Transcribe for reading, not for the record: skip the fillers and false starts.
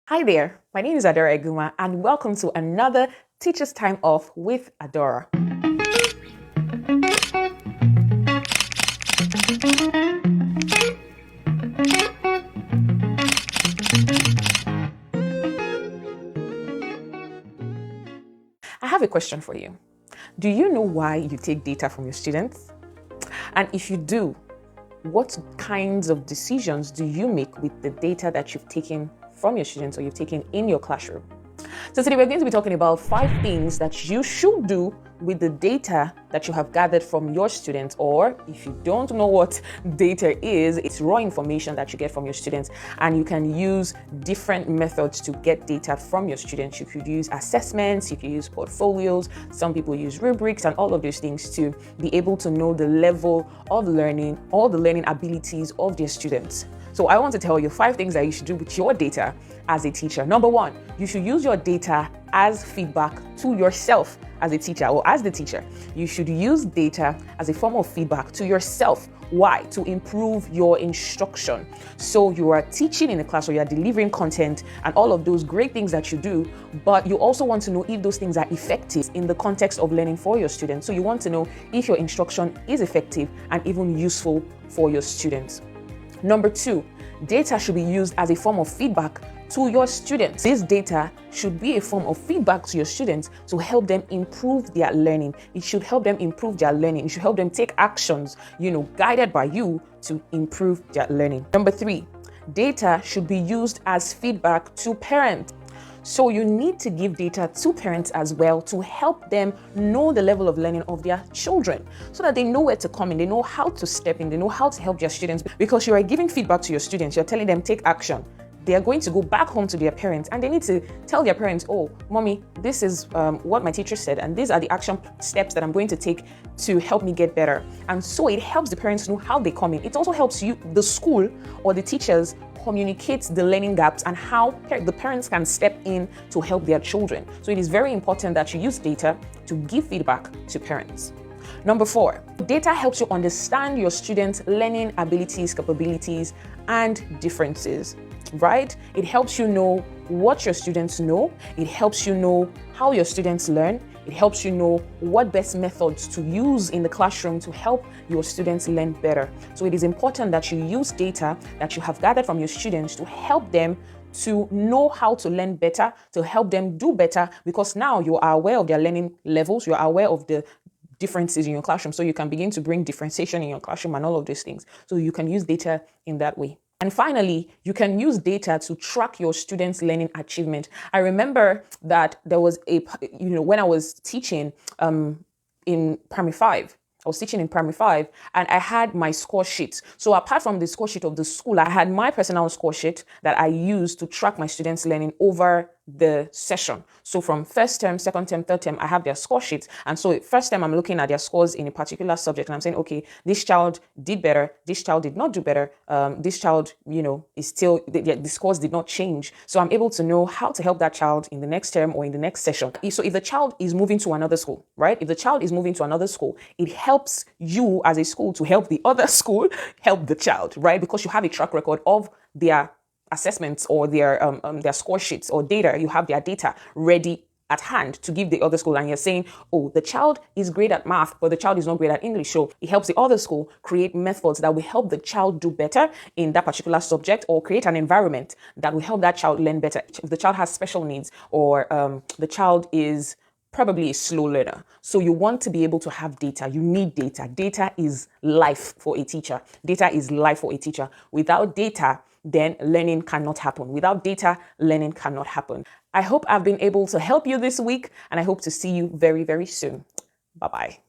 Hi there, my name is AdoraI and welcome to another Teacher's Time Off with Adora. I have a question for you. Do you know why you take data from your students? And if you do, what kinds of decisions do you make with the data that you've taken from your students or you've taken in your classroom? So today we're going to be talking about 5 things that you should do with the data that you have gathered from your students, or if you don't know what data is, it's raw information that you get from your students, and you can use different methods to get data from your students. You could use assessments, you could use portfolios, some people use rubrics and all of those things to be able to know the level of learning, all the learning abilities of their students. So I want to tell you 5 things that you should do with your data as a teacher. Number 1, you should use your data as feedback to yourself as a teacher or as the teacher. You should use data as a form of feedback to yourself. Why? To improve your instruction. So you are teaching in a class or you are delivering content and all of those great things that you do, but you also want to know if those things are effective in the context of learning for your students. So you want to know if your instruction is effective and even useful for your students. Number 2, data should be used as a form of feedback to your students. This data should be a form of feedback to your students to help them improve their learning. It should help them improve their learning. It should help them take actions, guided by you to improve their learning. Number 3, data should be used as feedback to parents. So you need to give data to parents as well to help them know the level of learning of their children so that they know where to come in, they know how to step in, they know how to help their students. Because you are giving feedback to your students, you're telling them take action. They are going to go back home to their parents and they need to tell their parents, oh, mommy, this is what my teacher said and these are the action steps that I'm going to take to help me get better. And so it helps the parents know how they come in. It also helps you, the school or the teachers, communicate the learning gaps and how the parents can step in to help their children. So it is very important that you use data to give feedback to parents. Number 4, data helps you understand your students' learning abilities, capabilities, and differences. Right? It helps you know what your students know. It helps you know how your students learn. It helps you know what best methods to use in the classroom to help your students learn better. So it is important that you use data that you have gathered from your students to help them to know how to learn better, to help them do better, because now you are aware of their learning levels, you are aware of the differences in your classroom, so you can begin to bring differentiation in your classroom and all of these things. So you can use data in that way. And finally, you can use data to track your students' learning achievement. I remember that there was when I was teaching in primary 5, I was teaching in primary 5 and I had my score sheet. So apart from the score sheet of the school, I had my personal score sheet that I used to track my students' learning over the session. So from first term, second term, third term, I have their score sheets. And so first term, I'm looking at their scores in a particular subject and I'm saying, okay, this child did better. This child did not do better. This child, is still, the scores did not change. So I'm able to know how to help that child in the next term or in the next session. So if the child is moving to another school, right? If the child is moving to another school, it helps you as a school to help the other school help the child, right? Because you have a track record of their assessments or their score sheets or data. You have their data ready at hand to give the other school, and you're saying, oh, the child is great at math, but the child is not great at English. So it helps the other school create methods that will help the child do better in that particular subject, or create an environment that will help that child learn better. If the child has special needs, or the child is probably a slow learner. So you want to be able to have data. You need data. Data is life for a teacher. Data is life for a teacher. Without data, then learning cannot happen. Without data, learning cannot happen. I hope I've been able to help you this week, and I hope to see you very, very soon. Bye-bye.